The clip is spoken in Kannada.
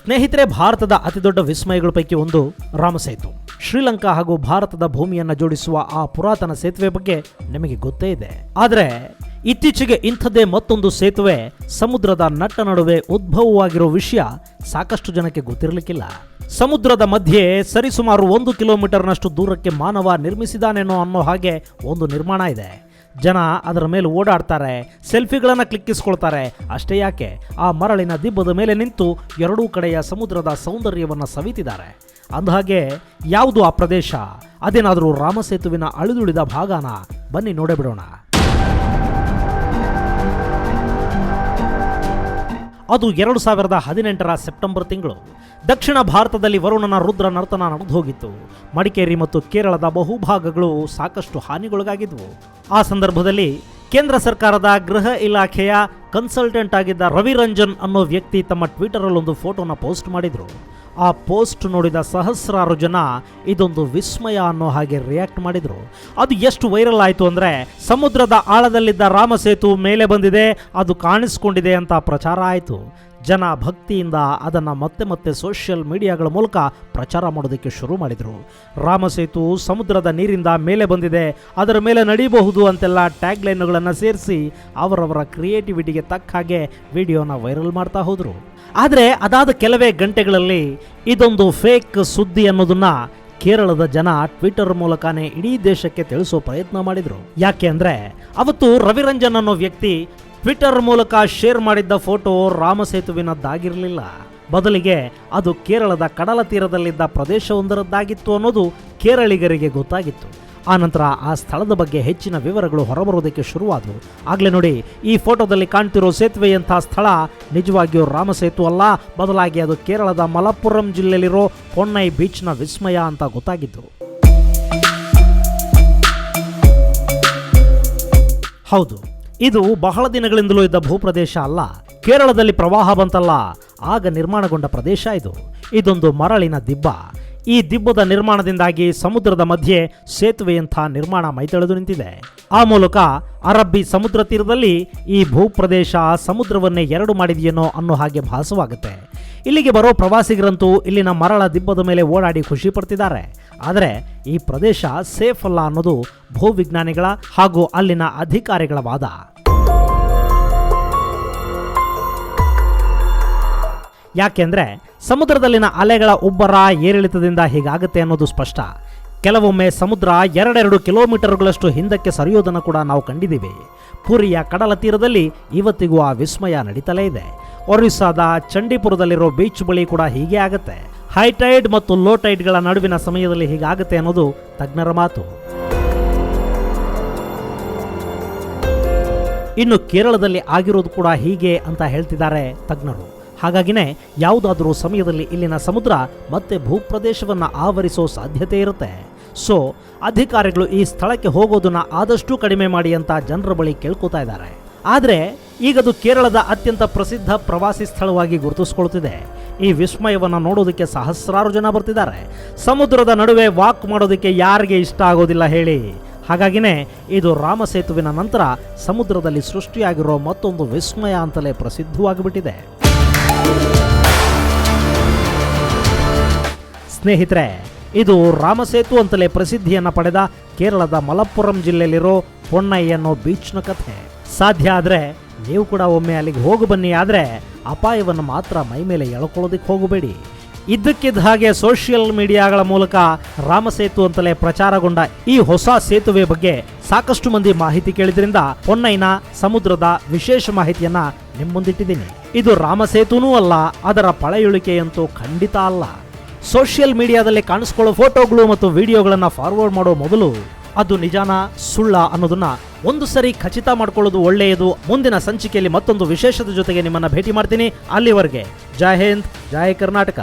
ಸ್ನೇಹಿತರೆ, ಭಾರತದ ಅತಿದೊಡ್ಡ ವಿಸ್ಮಯಗಳ ಪೈಕಿ ಒಂದು ರಾಮಸೇತು. ಶ್ರೀಲಂಕಾ ಹಾಗೂ ಭಾರತದ ಭೂಮಿಯನ್ನು ಜೋಡಿಸುವ ಆ ಪುರಾತನ ಸೇತುವೆ ಬಗ್ಗೆ ನಿಮಗೆ ಗೊತ್ತೇ ಇದೆ. ಆದರೆ ಇತ್ತೀಚೆಗೆ ಇಂಥದ್ದೇ ಮತ್ತೊಂದು ಸೇತುವೆ ಸಮುದ್ರದ ನಟ್ಟ ನಡುವೆ ಉದ್ಭವವಾಗಿರೋ ವಿಷಯ ಸಾಕಷ್ಟು ಜನಕ್ಕೆ ಗೊತ್ತಿರಲಿಕ್ಕಿಲ್ಲ. ಸಮುದ್ರದ ಮಧ್ಯೆ ಸರಿಸುಮಾರು 1 ಕಿಲೋಮೀಟರ್ನಷ್ಟು ದೂರಕ್ಕೆ ಮಾನವ ನಿರ್ಮಿಸಿದಾನೇನೋ ಅನ್ನೋ ಹಾಗೆ ಒಂದು ನಿರ್ಮಾಣ ಇದೆ. ಜನ ಅದರ ಮೇಲೆ ಓಡಾಡ್ತಾರೆ, ಸೆಲ್ಫಿಗಳನ್ನು ಕ್ಲಿಕ್ಕಿಸ್ಕೊಳ್ತಾರೆ. ಅಷ್ಟೇ ಯಾಕೆ, ಆ ಮರಳಿನ ದಿಬ್ಬದ ಮೇಲೆ ನಿಂತು ಎರಡೂ ಕಡೆಯ ಸಮುದ್ರದ ಸೌಂದರ್ಯವನ್ನು ಸವಿತಿದ್ದಾರೆ. ಅಂದಹಾಗೆ ಯಾವುದು ಆ ಪ್ರದೇಶ? ಅದೇನಾದರೂ ರಾಮಸೇತುವಿನ ಅಳಿದುಳಿದ ಭಾಗನ? ಬನ್ನಿ ನೋಡೇ ಬಿಡೋಣ. ಅದು 2018ರ ಸೆಪ್ಟೆಂಬರ್ ತಿಂಗಳು. ದಕ್ಷಿಣ ಭಾರತದಲ್ಲಿ ವರುಣನ ರುದ್ರ ನರ್ತನ ನಡೆದು ಹೋಗಿತ್ತು. ಮಡಿಕೇರಿ ಮತ್ತು ಕೇರಳದ ಬಹುಭಾಗಗಳು ಸಾಕಷ್ಟು ಹಾನಿಗೊಳಗಾಗಿದ್ವು. ಆ ಸಂದರ್ಭದಲ್ಲಿ ಕೇಂದ್ರ ಸರ್ಕಾರದ ಗೃಹ ಇಲಾಖೆಯ ಕನ್ಸಲ್ಟೆಂಟ್ ಆಗಿದ್ದ ರವಿರಂಜನ್ ಅನ್ನೋ ವ್ಯಕ್ತಿ ತಮ್ಮ ಟ್ವಿಟರಲ್ಲಿ ಒಂದು ಫೋಟೋನ ಪೋಸ್ಟ್ ಮಾಡಿದ್ರು. ಆ ಪೋಸ್ಟ್ ನೋಡಿದ ಸಹಸ್ರಾರು ಜನ ಇದೊಂದು ವಿಸ್ಮಯ ಅನ್ನೋ ಹಾಗೆ ರಿಯಾಕ್ಟ್ ಮಾಡಿದ್ರು. ಅದು ಎಷ್ಟು ವೈರಲ್ ಆಯಿತು ಅಂದರೆ, ಸಮುದ್ರದ ಆಳದಲ್ಲಿದ್ದ ರಾಮಸೇತು ಮೇಲೆ ಬಂದಿದೆ, ಅದು ಕಾಣಿಸ್ಕೊಂಡಿದೆ ಅಂತ ಪ್ರಚಾರ ಆಯಿತು. ಜನ ಭಕ್ತಿಯಿಂದ ಅದನ್ನು ಮತ್ತೆ ಮತ್ತೆ ಸೋಷಿಯಲ್ ಮೀಡಿಯಾಗಳ ಮೂಲಕ ಪ್ರಚಾರ ಮಾಡೋದಕ್ಕೆ ಶುರು ಮಾಡಿದರು. ರಾಮಸೇತು ಸಮುದ್ರದ ನೀರಿಂದ ಮೇಲೆ ಬಂದಿದೆ, ಅದರ ಮೇಲೆ ನಡೀಬಹುದು ಅಂತೆಲ್ಲ ಟ್ಯಾಗ್ ಲೈನ್ಗಳನ್ನು ಸೇರಿಸಿ ಅವರವರ ಕ್ರಿಯೇಟಿವಿಟಿಗೆ ತಕ್ಕ ಹಾಗೆ ವಿಡಿಯೋನ ವೈರಲ್ ಮಾಡ್ತಾ ಹೋದರು. ಆದರೆ ಅದಾದ ಕೆಲವೇ ಗಂಟೆಗಳಲ್ಲಿ ಇದೊಂದು ಫೇಕ್ ಸುದ್ದಿ ಅನ್ನೋದನ್ನ ಕೇರಳದ ಜನ ಟ್ವಿಟರ್ ಮೂಲಕನೇ ಇಡೀ ದೇಶಕ್ಕೆ ತಿಳಿಸೋ ಪ್ರಯತ್ನ ಮಾಡಿದರು. ಯಾಕೆ ಅಂದರೆ, ಅವತ್ತು ರವಿರಂಜನ್ ಅನ್ನೋ ವ್ಯಕ್ತಿ ಟ್ವಿಟರ್ ಮೂಲಕ ಶೇರ್ ಮಾಡಿದ್ದ ಫೋಟೋ ರಾಮಸೇತುವಿನದ್ದಾಗಿರಲಿಲ್ಲ. ಬದಲಿಗೆ ಅದು ಕೇರಳದ ಕಡಲ ತೀರದಲ್ಲಿದ್ದ ಪ್ರದೇಶವೊಂದರದ್ದಾಗಿತ್ತು ಅನ್ನೋದು ಕೇರಳಿಗರಿಗೆ ಗೊತ್ತಾಗಿತ್ತು. ಆನಂತರ ಆ ಸ್ಥಳದ ಬಗ್ಗೆ ಹೆಚ್ಚಿನ ವಿವರಗಳು ಹೊರಬರೋದಕ್ಕೆ ಶುರುವಾದವು. ಆಗಲೇ ನೋಡಿ, ಈ ಫೋಟೋದಲ್ಲಿ ಕಾಣ್ತಿರೋ ಸೇತುವೆಯಂಥ ಸ್ಥಳ ನಿಜವಾಗಿಯೂ ರಾಮಸೇತು ಅಲ್ಲ, ಬದಲಾಗಿ ಅದು ಕೇರಳದ ಮಲಪ್ಪುರಂ ಜಿಲ್ಲೆಯಲ್ಲಿರೋ ಪೊನ್ನೈ ಬೀಚ್ನ ವಿಸ್ಮಯ ಅಂತ ಗೊತ್ತಾಗಿತ್ತು. ಹೌದು, ಇದು ಬಹಳ ದಿನಗಳಿಂದಲೂ ಇದ್ದ ಭೂಪ್ರದೇಶ ಅಲ್ಲ. ಕೇರಳದಲ್ಲಿ ಪ್ರವಾಹ ಬಂತಲ್ಲ, ಆಗ ನಿರ್ಮಾಣಗೊಂಡ ಪ್ರದೇಶ ಇದು. ಇದೊಂದು ಮರಳಿನ ದಿಬ್ಬ. ಈ ದಿಬ್ಬದ ನಿರ್ಮಾಣದಿಂದಾಗಿ ಸಮುದ್ರದ ಮಧ್ಯೆ ಸೇತುವೆಯಂಥ ನಿರ್ಮಾಣ ಮೈತಳೆದು ನಿಂತಿದೆ. ಆ ಮೂಲಕ ಅರಬ್ಬಿ ಸಮುದ್ರ ತೀರದಲ್ಲಿ ಈ ಭೂಪ್ರದೇಶ ಸಮುದ್ರವನ್ನೇ ಎರಡು ಮಾಡಿದೆಯೇನೋ ಅನ್ನೋ ಹಾಗೆ ಭಾಸವಾಗುತ್ತೆ. ಇಲ್ಲಿಗೆ ಬರೋ ಪ್ರವಾಸಿಗರಂತೂ ಇಲ್ಲಿನ ಮರಳ ದಿಬ್ಬದ ಮೇಲೆ ಓಡಾಡಿ ಖುಷಿ ಪಡ್ತಿದ್ದಾರೆ. ಆದರೆ ಈ ಪ್ರದೇಶ ಸೇಫ್ ಅಲ್ಲ ಅನ್ನೋದು ಭೂವಿಜ್ಞಾನಿಗಳ ಹಾಗೂ ಅಲ್ಲಿನ ಅಧಿಕಾರಿಗಳ ವಾದ. ಯಾಕೆಂದ್ರೆ ಸಮುದ್ರದಲ್ಲಿನ ಅಲೆಗಳ ಉಬ್ಬರ ಏರಿಳಿತದಿಂದ ಹೀಗಾಗುತ್ತೆ ಅನ್ನೋದು ಸ್ಪಷ್ಟ. ಕೆಲವೊಮ್ಮೆ ಸಮುದ್ರ 2 ಕಿಲೋಮೀಟರ್ಗಳಷ್ಟು ಹಿಂದಕ್ಕೆ ಸರಿಯೋದನ್ನು ಕೂಡ ನಾವು ಕಂಡಿದ್ದೀವಿ. ಪುರಿಯ ಕಡಲ ತೀರದಲ್ಲಿ ಇವತ್ತಿಗೂ ಆ ವಿಸ್ಮಯ ನಡೀತಲೇ ಇದೆ. ಒರಿಸ್ಸಾದ ಚಂಡೀಪುರದಲ್ಲಿರೋ ಬೀಚ್ ಬಳಿ ಕೂಡ ಹೀಗೆ ಆಗುತ್ತೆ. ಹೈ ಟೈಡ್ ಮತ್ತು ಲೋ ಟೈಡ್ಗಳ ನಡುವಿನ ಸಮಯದಲ್ಲಿ ಹೀಗಾಗುತ್ತೆ ಅನ್ನೋದು ತಜ್ಞರ ಮಾತು. ಇನ್ನು ಕೇರಳದಲ್ಲಿ ಆಗಿರೋದು ಕೂಡ ಹೀಗೆ ಅಂತ ಹೇಳ್ತಿದ್ದಾರೆ ತಜ್ಞರು. ಹಾಗಾಗಿನೇ ಯಾವುದಾದ್ರೂ ಸಮಯದಲ್ಲಿ ಇಲ್ಲಿನ ಸಮುದ್ರ ಮತ್ತೆ ಭೂಪ್ರದೇಶವನ್ನು ಆವರಿಸೋ ಸಾಧ್ಯತೆ ಇರುತ್ತೆ. ಸೊ ಅಧಿಕಾರಿಗಳು ಈ ಸ್ಥಳಕ್ಕೆ ಹೋಗೋದನ್ನ ಆದಷ್ಟು ಕಡಿಮೆ ಮಾಡಿ ಅಂತ ಜನರ ಬಳಿ ಕೇಳ್ಕೊತಾ ಇದ್ದಾರೆ. ಆದರೆ ಈಗದು ಕೇರಳದ ಅತ್ಯಂತ ಪ್ರಸಿದ್ಧ ಪ್ರವಾಸಿ ಸ್ಥಳವಾಗಿ ಗುರುತಿಸ್ಕೊಳ್ತಿದೆ. ಈ ವಿಸ್ಮಯವನ್ನು ನೋಡೋದಕ್ಕೆ ಸಹಸ್ರಾರು ಜನ ಬರ್ತಿದ್ದಾರೆ. ಸಮುದ್ರದ ನಡುವೆ ವಾಕ್ ಮಾಡೋದಕ್ಕೆ ಯಾರಿಗೆ ಇಷ್ಟ ಆಗೋದಿಲ್ಲ ಹೇಳಿ? ಹಾಗಾಗಿನೇ ಇದು ರಾಮಸೇತುವಿನ ನಂತರ ಸಮುದ್ರದಲ್ಲಿ ಸೃಷ್ಟಿಯಾಗಿರೋ ಮತ್ತೊಂದು ವಿಸ್ಮಯ ಅಂತಲೇ ಪ್ರಸಿದ್ಧವಾಗಿಬಿಟ್ಟಿದೆ. ಸ್ನೇಹಿತರೆ, ಇದು ರಾಮಸೇತು ಅಂತಲೇ ಪ್ರಸಿದ್ಧಿಯನ್ನು ಪಡೆದ ಕೇರಳದ ಮಲಪ್ಪುರಂ ಜಿಲ್ಲೆಯಲ್ಲಿರೋ ಪೊನ್ನೈ ಅನ್ನೋ ಬೀಚ್ನ ಕಥೆ. ಸಾಧ್ಯ ಆದರೆ ನೀವು ಕೂಡ ಒಮ್ಮೆ ಅಲ್ಲಿಗೆ ಹೋಗಿ ಬನ್ನಿ. ಆದರೆ ಅಪಾಯವನ್ನು ಮಾತ್ರ ಮೈ ಮೇಲೆ ಎಳ್ಕೊಳ್ಳೋದಕ್ಕೆ ಹೋಗಬೇಡಿ. ಇದ್ದಕ್ಕಿದ್ದ ಹಾಗೆ ಸೋಷಿಯಲ್ ಮೀಡಿಯಾಗಳ ಮೂಲಕ ರಾಮಸೇತು ಅಂತಲೇ ಪ್ರಚಾರಗೊಂಡ ಈ ಹೊಸ ಸೇತುವೆ ಬಗ್ಗೆ ಸಾಕಷ್ಟು ಮಂದಿ ಮಾಹಿತಿ ಕೇಳಿದ್ರಿಂದ ಪೊನ್ನೈನ ಸಮುದ್ರದ ವಿಶೇಷ ಮಾಹಿತಿಯನ್ನ ನಿಮ್ಮ ಮುಂದಿಟ್ಟಿದ್ದೀನಿ. ಇದು ರಾಮಸೇತುನೂ ಅಲ್ಲ, ಅದರ ಪಳೆಯುಳಿಕೆಯಂತೂ ಖಂಡಿತ ಅಲ್ಲ. ಸೋಷಿಯಲ್ ಮೀಡಿಯಾದಲ್ಲಿ ಕಾಣಿಸ್ಕೊಳ್ಳೋ ಫೋಟೋಗಳು ಮತ್ತು ವಿಡಿಯೋಗಳನ್ನು ಫಾರ್ವರ್ಡ್ ಮಾಡೋ ಮೊದಲು ಅದು ನಿಜಾನ ಸುಳ್ಳ ಅನ್ನೋದನ್ನ ಒಂದು ಸರಿ ಖಚಿತ ಮಾಡ್ಕೊಳ್ಳೋದು ಒಳ್ಳೆಯದು. ಮುಂದಿನ ಸಂಚಿಕೆಯಲ್ಲಿ ಮತ್ತೊಂದು ವಿಶೇಷತೆ ಜೊತೆಗೆ ನಿಮ್ಮನ್ನ ಭೇಟಿ ಮಾಡ್ತೀನಿ. ಅಲ್ಲಿವರೆಗೆ ಜೈ ಹಿಂದ್, ಜೈ ಕರ್ನಾಟಕ.